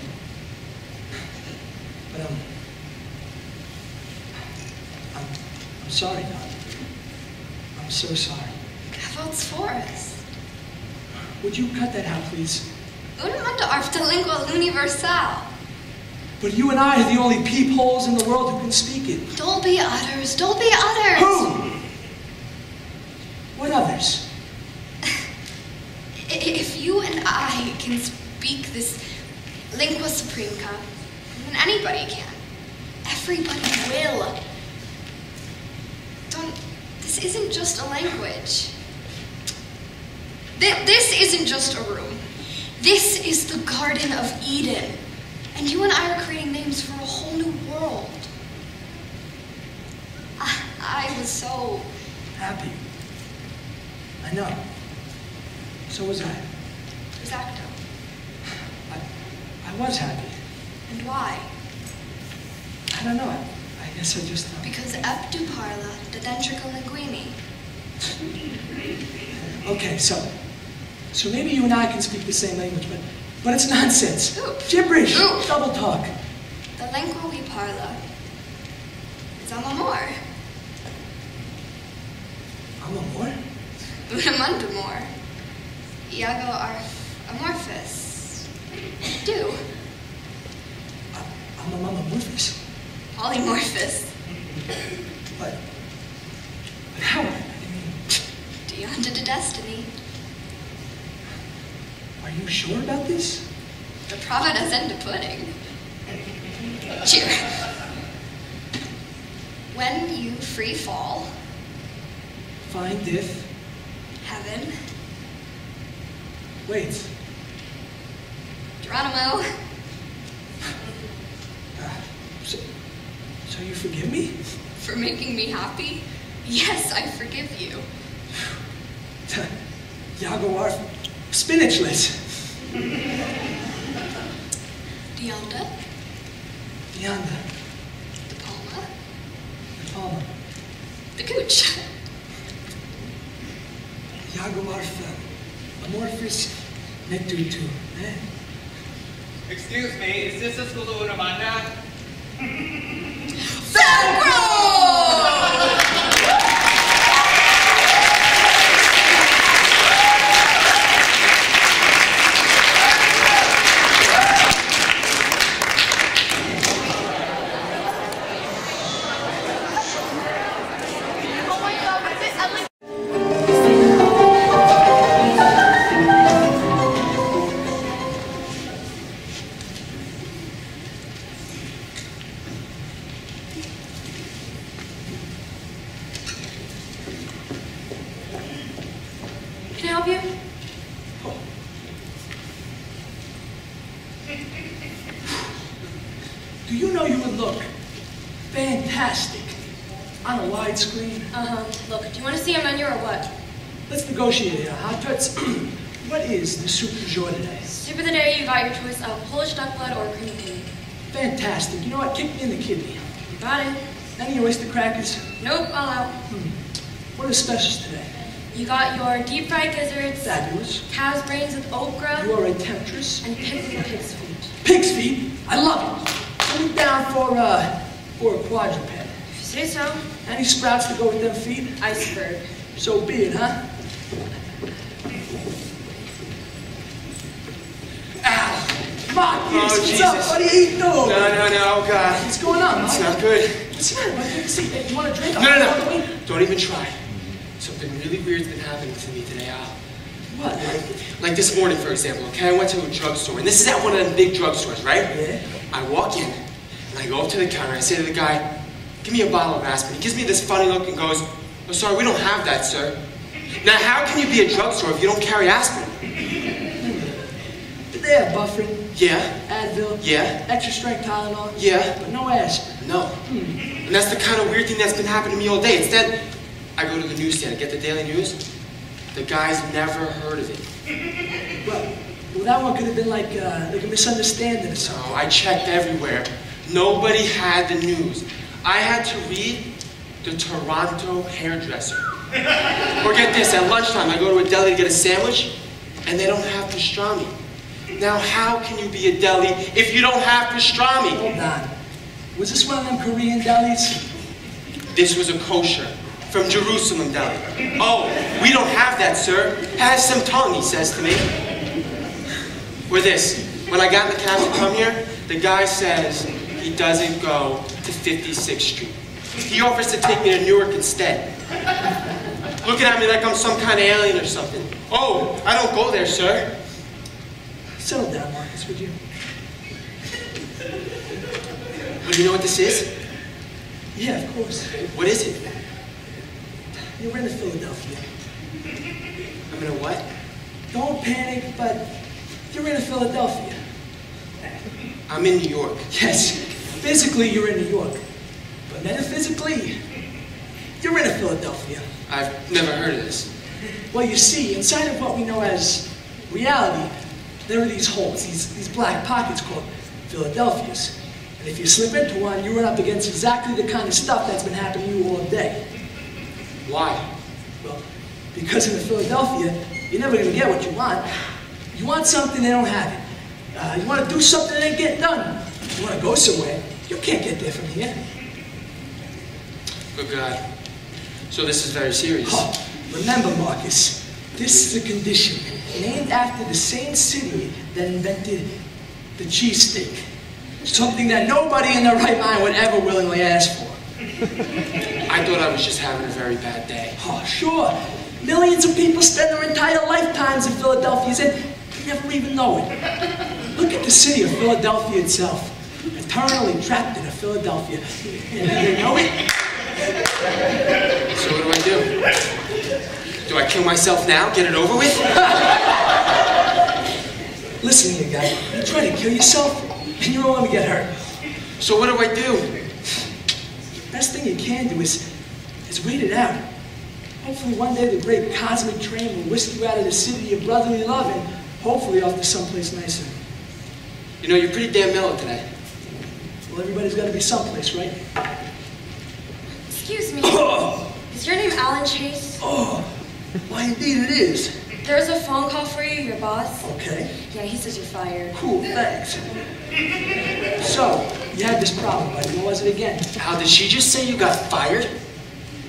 I'm sorry, Don. I'm so sorry. Cavotes forest. Would you cut that out, please? Una manda arfta lingua universal. But you and I are the only peepholes in the world who can speak it. Dolby utters, Dolby utters. Who? What others? If you and I can speak this lingua supremca, then anybody can. Everybody will. This isn't just a language. This isn't just a room. This is the Garden of Eden. And you and I are creating names for a whole new world. I was so... happy. I know. So was I. Exacto. I was happy. And why? I don't know. I guess I just... Because ep du parla de dentrical linguini. Okay, so maybe you and I can speak the same language, but it's nonsense. Oop. Gibberish. Oop. Double talk. The lingua we parla is amor. Amor? Unamundamor. Iago amorphous. Do. I'm a amorphous. Polymorphous. But how? I mean, Beyond to destiny. are you sure about this? The prova does end to pudding. Cheer. When you free fall, Find if... heaven, Wait. Geronimo. So you forgive me? For making me happy? Yes, I forgive you. Jaguar, spinachless. Deonda. Deonda. De Palma. De Palma. The Gooch. Jaguar amorphous netutu. Excuse me, is this a school of Unamanda? Can I help you? Do you know you would look fantastic on a widescreen? Look, do you want to see a menu or what? Let's negotiate here, huh, Toots? What is the soup du jour today? Soup of the day, you got your choice of Polish duck blood or cream pudding. Fantastic. You know what? Kick me in the kidney. You got it. Any oyster crackers? Nope, all out. What are the specials today? You got your deep fried gizzards, Fabulous. cow's brains with okra, You are a temptress. and pigs with pig's feet. Pig's feet? I love it. Put me down for a quadruped. If you say so. Any sprouts to go with them feet? Iceberg. So be it, huh? Ow! Marcus, what's up, buddy? How you doing? No, God. What's going on, It's Mark? not good. What's the matter, buddy? Take a seat. Hey, you want a drink? No. Don't even try. Something really weird's been happening to me today, Al. What? Like this morning, for example, okay? I went to a drugstore, and this is at one of the big drugstores, right? Yeah? I walk in, and I go up to the counter, and I say to the guy, give me a bottle of aspirin. He gives me this funny look and goes, oh, sorry, we don't have that, sir. Now, how can you be a drugstore if you don't carry aspirin? Did they have Buffering, Yeah, Advil, yeah, extra strength Tylenol? yeah, But no aspirin. no. And that's the kind of weird thing that's been happening to me all day. Instead, I go to the newsstand, I get the Daily News. The guy's never heard of it. Well, that one could have been like a misunderstanding or something. So I checked everywhere. Nobody had the news. I had to read the Toronto Hairdresser. Or get this, at lunchtime I go to a deli to get a sandwich, and they don't have pastrami. Now how can you be a deli if you don't have pastrami? Hold on. Was this one of them Korean delis? This was a kosher from Jerusalem deli. Oh, we don't have that, sir. Have some tongue, he says to me. Or this, when I got in the cab to come here, the guy says he doesn't go to 56th Street. He offers to take me to Newark instead. Looking at me like I'm some kind of alien or something. Oh, I don't go there, sir. Settle down, Marcus, would you? Well, you know what this is? Yeah, of course. What is it? You're in Philadelphia. I'm in a what? Don't panic, but you're in Philadelphia. I'm in New York. Yes, physically you're in New York. But metaphysically, you're in Philadelphia. I've never heard of this. Well, you see, inside of what we know as reality, there are these holes, these black pockets called Philadelphias. And if you slip into one, you run up against exactly the kind of stuff that's been happening to you all day. Why? Well, because in Philadelphia, you never even get what you want. You want something, they don't have it. You want to do something, it ain't getting done. You want to go somewhere, you can't get there from here. Good God. So this is very serious. Oh, remember, Marcus, this is a condition named after the same city that invented the cheesesteak. Something that nobody in their right mind would ever willingly ask for. I thought I was just having a very bad day. Oh, sure. Millions of people spend their entire lifetimes in Philadelphia and they never even know it. Look at the city of Philadelphia itself. Eternally trapped in Philadelphia. And do they know it? So what do? Do I kill myself now? Get it over with? Listen here, guy. You try to kill yourself, and you don't want to get hurt. So what do I do? Best thing you can do is wait it out. Hopefully one day the great cosmic train will whisk you out of the city of brotherly love and hopefully off to someplace nicer. You know, you're pretty damn mellow today. Well, everybody's got to be someplace, right? Excuse me. Is your name Alan Chase? Oh, why indeed it is. There's a phone call for you, your boss. Okay. Yeah, he says you're fired. Cool, thanks. So, you had this problem, buddy. What was it again? How did she just say you got fired?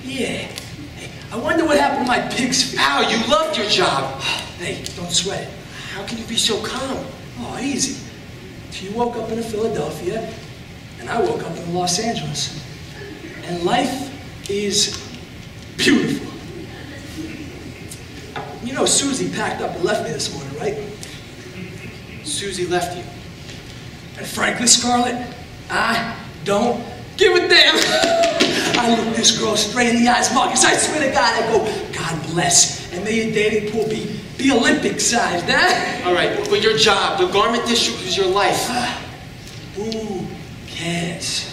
Yeah. Hey, I wonder what happened to my pig's feet. Al, you loved your job. Hey, don't sweat it. How can you be so calm? Oh, easy. If you woke up in Philadelphia, and I woke up in Los Angeles, and life is beautiful. You know Susie packed up and left me this morning, right? Susie left you. And frankly, Scarlett, I don't give a damn. I look this girl straight in the eyes, Marcus. I swear to God, I go, God bless. And may your dating pool be Olympic-sized, huh? All right, but your job, the garment district is your life. Who cares?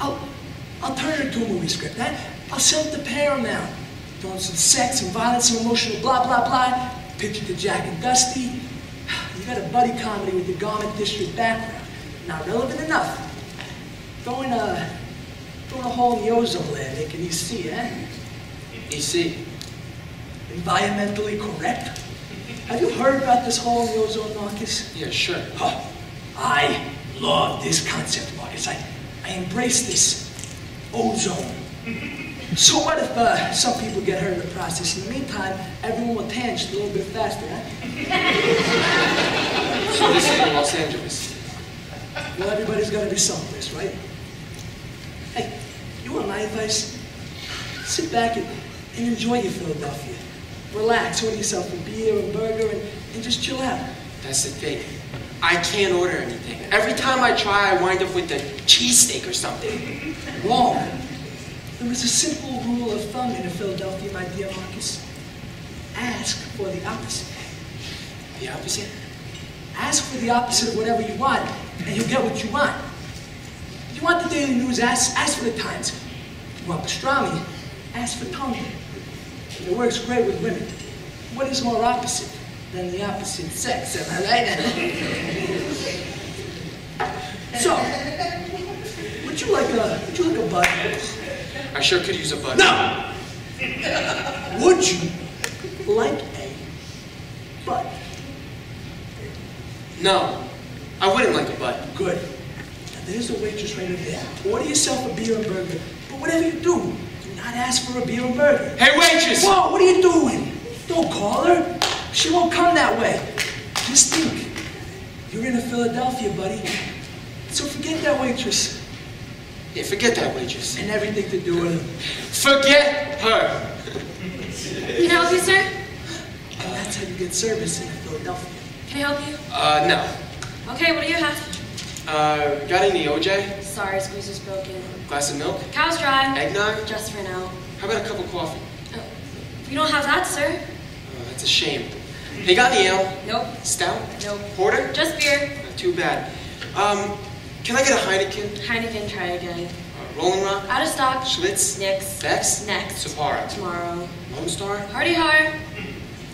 I'll turn it into a movie script, huh? I'll sell it to Paramount. Throwing some sex and violence and emotional blah, blah, blah. Picture to Jack and Dusty. You got a buddy comedy with the garment district background. Not relevant enough. Throwing a hole in the ozone layer, make it EC, eh? EC. Environmentally correct? Have you heard about this hole in the ozone, Marcus? Yeah, sure. Oh, I love this concept, Marcus. I embrace this ozone. So what if some people get hurt in the process? In the meantime, everyone will tan just a little bit faster, huh? So this is in Los Angeles. Well, everybody's got to be someplace, right? Hey, you want my advice? Sit back and enjoy your Philadelphia. Relax, order yourself a beer, a burger, and just chill out. That's the thing. I can't order anything. Every time I try, I wind up with a cheesesteak or something. Wrong. There is a simple rule of thumb in Philadelphia, my dear Marcus. Ask for the opposite. The opposite? Ask for the opposite of whatever you want, and you'll get what you want. If you want the Daily News, ask for the Times. If you want pastrami, ask for tongue. It works great with women. What is more opposite than the opposite sex, am I right? So, would you like a bud? I sure could use a bud. No! Would you like a bud? No, I wouldn't like a bud. Good. Now there's a waitress right over there. Order yourself a beer and burger. But whatever you do not ask for a beer and burger. Hey, waitress! Whoa, what are you doing? Don't call her. She won't come that way. Just think. You're in Philadelphia, buddy. So forget that waitress. Yeah, forget that waitress. And everything to do with her. Forget her! Can I help you, sir? And that's how you get service in Philadelphia. Can I help you? No. Okay, what do you have? Got any OJ? Sorry, squeezer's broken. Glass of milk? Cow's dry. Eggnog? Just for now. How about a cup of coffee? Oh, you don't have that, sir? Oh, that's a shame. Hey, got any ale? Nope. Stout? Nope. Porter? Just beer. Not too bad. Can I get a Heineken? Heineken, try again. Rolling Rock? Out of stock. Schlitz? Nix. Bex? Next. Sapporo? Tomorrow. Lone Star? Hardy Heart.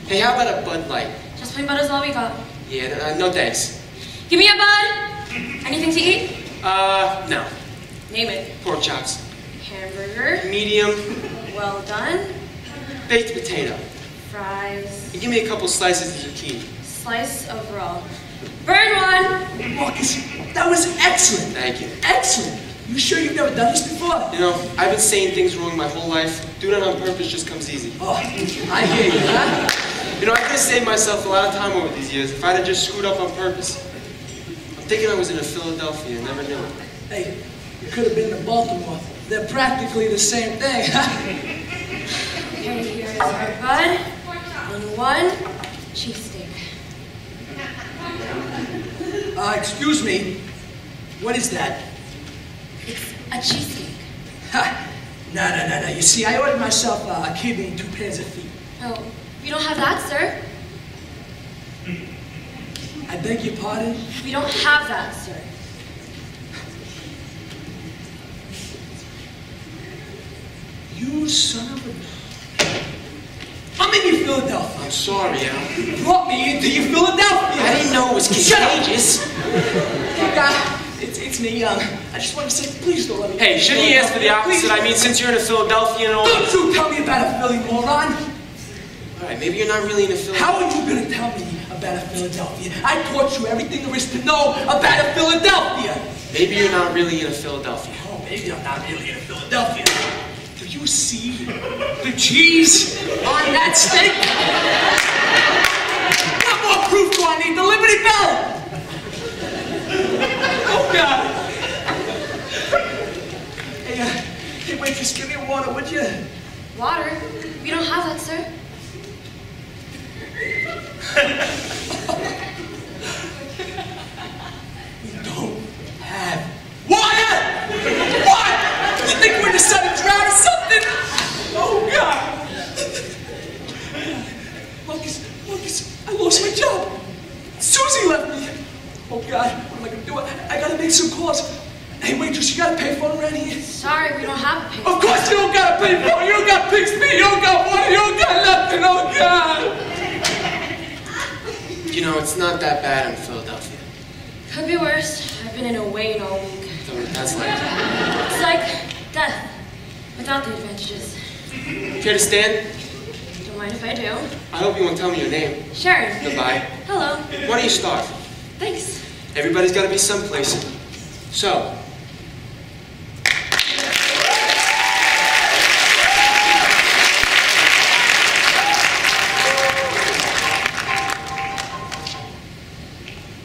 Hey, how about a Bud Light? Just plain Bud is all we got. Yeah, no thanks. Give me a Bud. Anything to eat? No. Name it. Pork chops. Hamburger. Medium. Well done. Baked potato. Fries. And give me a couple slices of zucchini. Slice of raw. Burn one. Marcus, that was excellent. Thank you. Excellent. You sure you've never done this before? You know, I've been saying things wrong my whole life. Doing it on purpose just comes easy. Oh, I hear you, huh? You know, I could have saved myself a lot of time over these years if I'd have just screwed up on purpose. I'm thinking I was in Philadelphia and never knew it. Hey, you could have been in Baltimore. They're practically the same thing, huh? Okay, here's our Bud. And one cheesesteak. Excuse me. What is that? It's a cheesesteak. Ha! No. You see, I ordered myself a kidney and 2 pairs of feet. Oh, you don't have that, sir? I beg your pardon? We don't have that, sir. You son of a... I'm in New Philadelphia. I'm sorry, Al. You brought me into New Philadelphia. I didn't know it was contagious. It's me, I just want to say, please don't let me... Hey, shouldn't you ask for the opposite? I mean, since you're in a Philadelphia and all... Don't you tell me about a Philly, moron. All right, maybe you're not really in a Philadelphia. How are you going to tell me about a Philadelphia? I taught you everything there is to know about a Philadelphia. Maybe you're not really in a Philadelphia. Oh, maybe I'm not really in a Philadelphia. Do you see the cheese on that steak? What more proof do I need? The Liberty Bell! Oh, God. Hey, waitress, give me a water, would you? Water? We don't have that, sir. We don't have water! What? You think we're in the sun and drought or something? Oh, God. Marcus, I lost my job. Susie left me. Oh, God, what am I going to do? I got to make some calls. Hey, waitress, you got a payphone around here? Sorry, we don't have a payphone. Of course you don't got a payphone. You don't got pig's feet. You don't got water. You don't got nothing. Oh, God. You know, it's not that bad in Philadelphia. Could be worse. I've been in a wait all week. So that's like... It's like death without the advantages. Care to stand? Don't mind if I do. I hope you won't tell me your name. Sharon. Goodbye. Hello. Why don't you start? Thanks. Everybody's got to be someplace. So...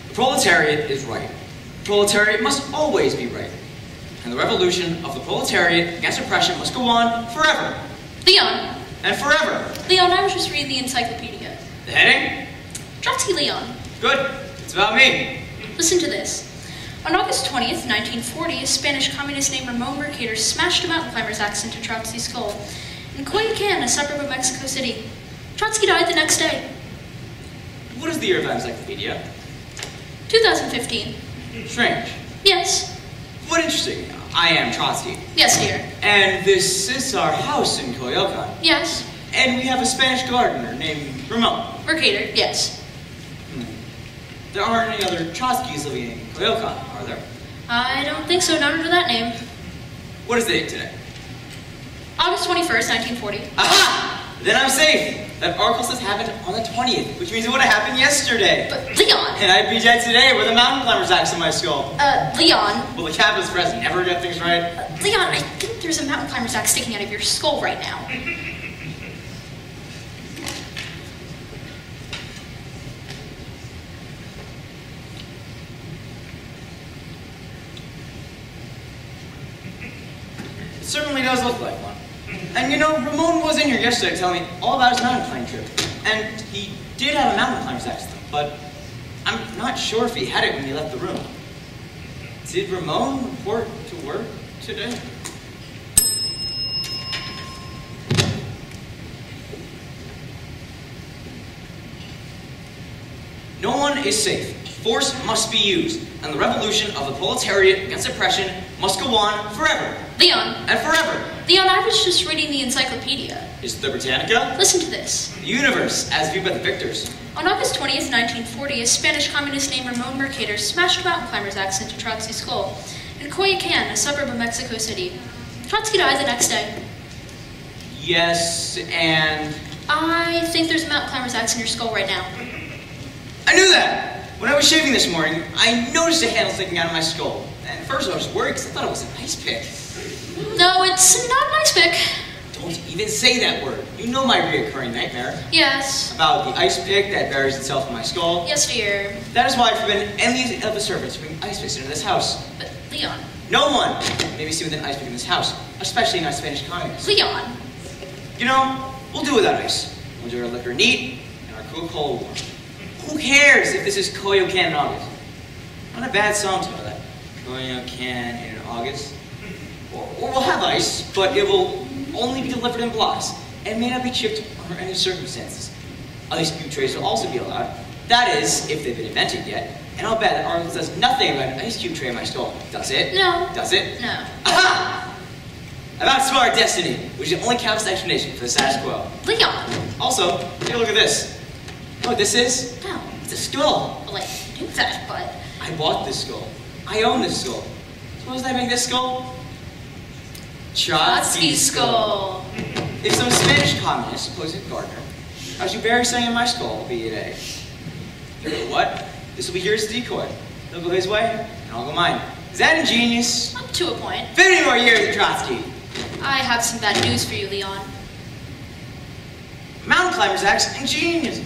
The proletariat is right. The proletariat must always be right. And the revolution of the proletariat against oppression must go on forever. Leon. And forever. Leon, I was just reading the encyclopedia. The heading? Trotsky Leon. Good. It's about me. Listen to this. On August 20th, 1940, a Spanish communist named Ramon Mercader smashed a mountain climber's axe into Trotsky's skull. In Coyoacán, a suburb of Mexico City. Trotsky died the next day. What is the year of that encyclopedia? 2015. Strange. Yes. What interesting. I am Trotsky. Yes, dear. And this is our house in Coyoacán. Yes. And we have a Spanish gardener named Ramon. Mercader, yes. There aren't any other Trotskys living in Coyoacán, are there? I don't think so, not under that name. What is the date today? August 21st, 1940. Aha! Then I'm safe. That article says happened on the 20th, which means it would have happened yesterday. But, Leon! And I'd be dead today with a mountain climber's axe in my skull. Leon. Well, the capitalist press never get things right. Leon, I think there's a mountain climber's axe sticking out of your skull right now. It certainly does look like one. And you know, Ramon was in here yesterday telling me all about his mountain climbing trip. And he did have a mountain climber's axe though, but I'm not sure if he had it when he left the room. Did Ramon report to work today? No one is safe. Force must be used, and the revolution of the proletariat against oppression must go on forever. Leon. And forever. Leon, I was just reading the encyclopedia. Is the Britannica? Listen to this. The universe, as viewed by the victors. On August 20th, 1940, a Spanish communist named Ramon Mercader smashed a mountain climber's axe into Trotsky's skull in Coyoacán, a suburb of Mexico City. Trotsky died the next day. Yes, and... I think there's a mountain climber's axe in your skull right now. I knew that! When I was shaving this morning, I noticed a handle sticking out of my skull. And at first I was worried because I thought it was an ice pick. No, it's not an ice pick. Don't even say that word. You know my reoccurring nightmare. Yes. About the ice pick that buries itself in my skull. Yes, dear. That is why I forbid any of the servants to bring ice picks into this house. But, Leon. No one may be seen with an ice pick in this house, especially not Spanish communists. Leon. You know, we'll do without ice. We'll do our liquor neat and our Coca-Cola warm. Who cares if this is Coyoacán in August? Not a bad song title, that. Coyoacán in August. Or we'll have ice, but it will only be delivered in blocks and may not be chipped under any circumstances. Ice cube trays will also be allowed, That is, if they've been invented yet. And I'll bet that article says nothing about an ice cube tray in my skull. Does it? No. Does it? No. Aha! I've outsmarted our destiny, which is the only campus explanation for the status quo. Leon! Also, take a look at this. You know what this is? No. It's a skull. Well, I knew that, but... I bought this skull. I own this skull. Suppose I make this skull? Trotsky's skull. If some Spanish communist, supposed gardener, I should bury something in my skull, be it a... You know what? This will be here as a decoy. He'll go his way, and I'll go mine. Is that ingenious? Up to a point. 50 more years of Trotsky. I have some bad news for you, Leon. Mountain climber's axe, ingenious.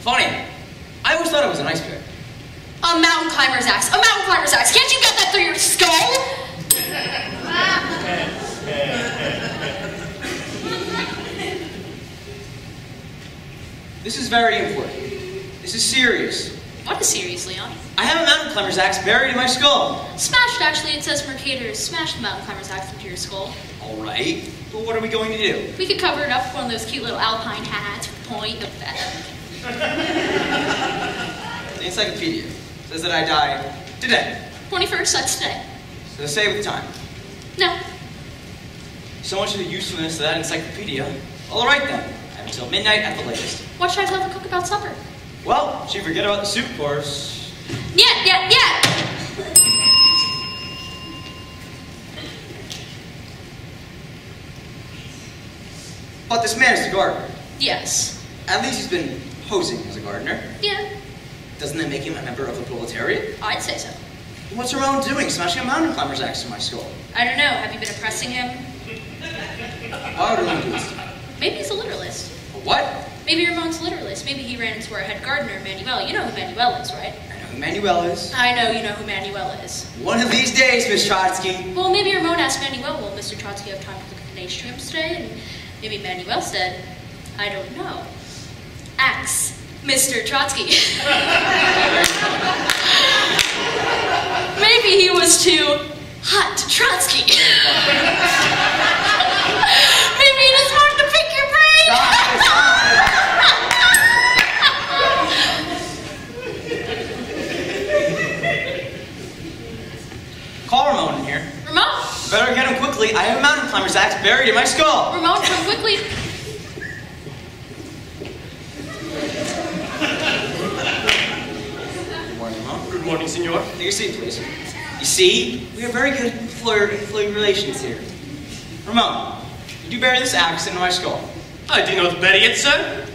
Funny. I always thought it was an ice pick. A mountain climber's axe. A mountain climber's axe. Can't you get that through your skull? This is very important. This is serious. What is serious, Leon? I have a mountain climber's axe buried in my skull. Smashed, actually. It says Mercator smashed the mountain climber's axe into your skull. All right. But what are we going to do? We could cover it up with one of those cute little alpine hats with a point of that. The encyclopedia says that I died today. 21st, that's today. So say with time. No. So much of the usefulness of that encyclopedia. All right then. I have until midnight at the latest. What should I tell the cook about supper? Well, she forget about the soup course. Yeah. But this man is the gardener. Yes. At least he's been posing as a gardener. Yeah, Doesn't that make him a member of the proletariat? I'd say so. What's Ramon doing, smashing a mountain climber's axe in my skull? I don't know. Have you been oppressing him? Why would Ramon do this? Maybe he's a literalist. A what? Maybe Ramon's a literalist. Maybe he ran into our head gardener, Manuel. You know who Manuel is, right? I know who Manuel is. I know you know who Manuel is. One of these days, Miss Trotsky. Well, maybe Ramon asked Manuel, will Mr. Trotsky have time to look at the atriums today? And maybe Manuel said, I don't know. Axe, Mr. Trotsky. Maybe he was too hot to Trotsky. Maybe he just wanted to pick your brain. Call Ramon in here. Ramon, Better get him quickly. I have a mountain climber's axe buried in my skull. Ramon, come quickly. Good morning, Ramon. Good morning, senor. Take your seat, please. You see, we have very good employer-employee relations here. Ramon, did you bury this axe into my skull? I did not bury it, sir.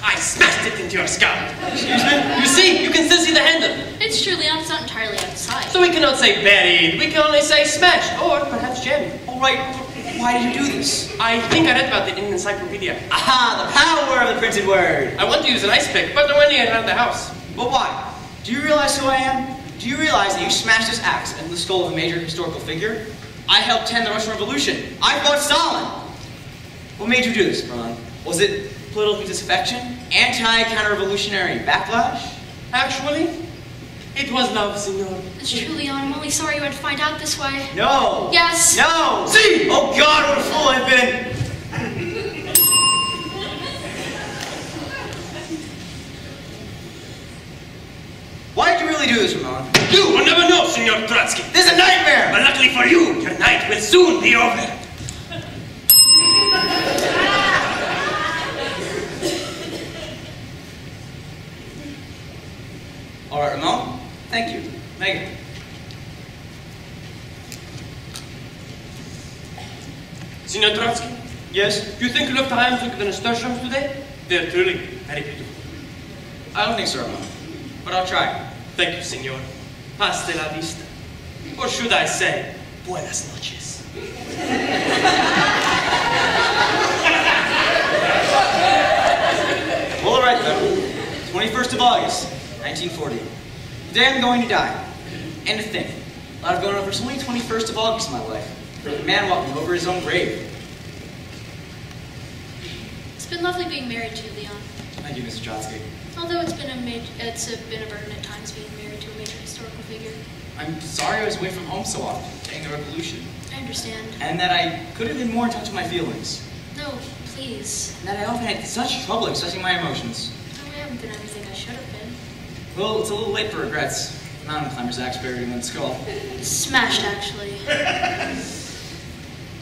I smashed it into your skull. Excuse me? You see, you can still see the handle. It's true, Leon, it's not entirely outside. So we cannot say buried, we can only say smashed, or perhaps jammed. All right, why did you do this? I think I read about it in an encyclopedia. Aha, the power of the printed word. I want to use an ice pick, but no one around the house. But why? Do you realize who I am? Do you realize that you smashed this axe into the skull of a major historical figure? I helped end the Russian Revolution. I fought Stalin. What made you do this, Ron? Was it political disaffection? Anti-counter-revolutionary backlash? Actually, it was love, senor. It's true, Leon. I'm only sorry you had to find out this way. No. Yes. No. See! Oh God, what a fool I've been. Why did you really do this, Ramon? You will never know, Senor Trotsky. This is a nightmare! But luckily for you, your night will soon be over. All right, Ramon. Thank you. Megan. Senor Trotsky, Yes? do you think you left the hands of the nasturtiums today? They're truly very beautiful. I don't think so, Ramon. But I'll try. Thank you, senor. Hasta la vista. Or should I say, buenas noches. Well, all right, then. 21st of August, 1940. The day I'm going to die. And to think, I've gone over so many 21st of August in my life. A man walking over his own grave. It's been lovely being married to you, Leon. Thank you, Mr. Trotsky. Although it's been a burden at times being married to a major historical figure. I'm sorry I was away from home so often, during the revolution. I understand. And that I could have been more in touch with my feelings. No, please. please. And that I often had such trouble expressing my emotions. No, I haven't been everything I should have been. Well, it's a little late for regrets. The mountain climber's axe buried in one's skull. Smashed, actually.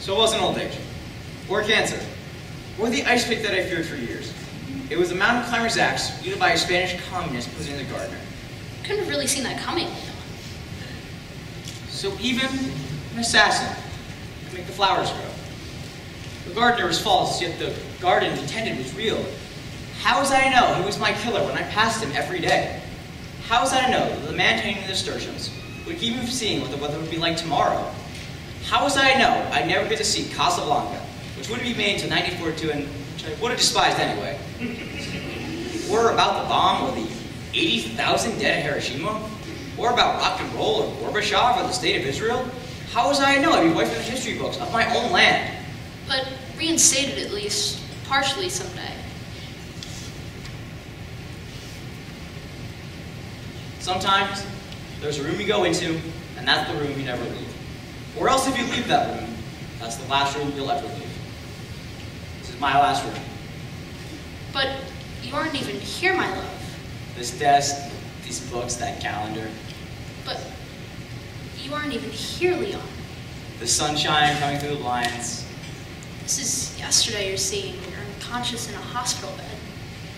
So it wasn't old age, or cancer, or the ice pick that I feared for years. It was a mountain climber's axe wielded by a Spanish communist prisoner in the gardener. Couldn't have really seen that coming. So even an assassin could make the flowers grow. The gardener was false, yet the garden he tended was real. How was I to know he was my killer when I passed him every day? How was I to know that the man tending the nasturtiums would keep me from seeing what the weather would be like tomorrow? How was I to know I'd never get to see Casablanca, which wouldn't be made until 1942 and which I would have despised anyway? Or about the bomb or the 80,000 dead at Hiroshima? Or about rock and roll or Gorbachev or the state of Israel? How was I to know I'd be wiped from the history books of my own land? But reinstated at least, partially someday. Sometimes there's a room you go into, and that's the room you never leave. Or else if you leave that room, that's the last room you'll ever leave. This is my last room. But you aren't even here, my love. This desk, these books, that calendar. But you aren't even here, Leon. The sunshine coming through the blinds. This is yesterday you're seeing. You're unconscious in a hospital bed.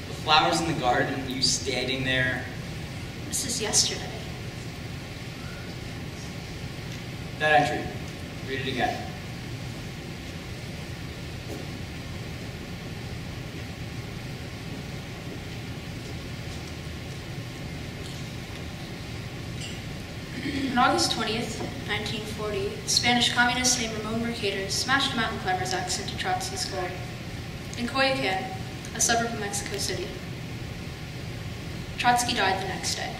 The flowers in the garden, you standing there. This is yesterday. That entry. Read it again. On August 20th, 1940, Spanish communist named Ramon Mercader smashed a mountain climber's axe into Trotsky's skull in Coyoacan, a suburb of Mexico City. Trotsky died the next day.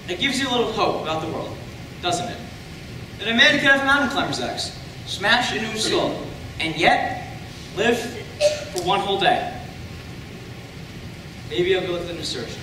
It gives you a little hope about the world, doesn't it? That a man could have a mountain climber's axe smashed into his skull, and yet live for one whole day. Maybe I'll go look at the nasturtiums.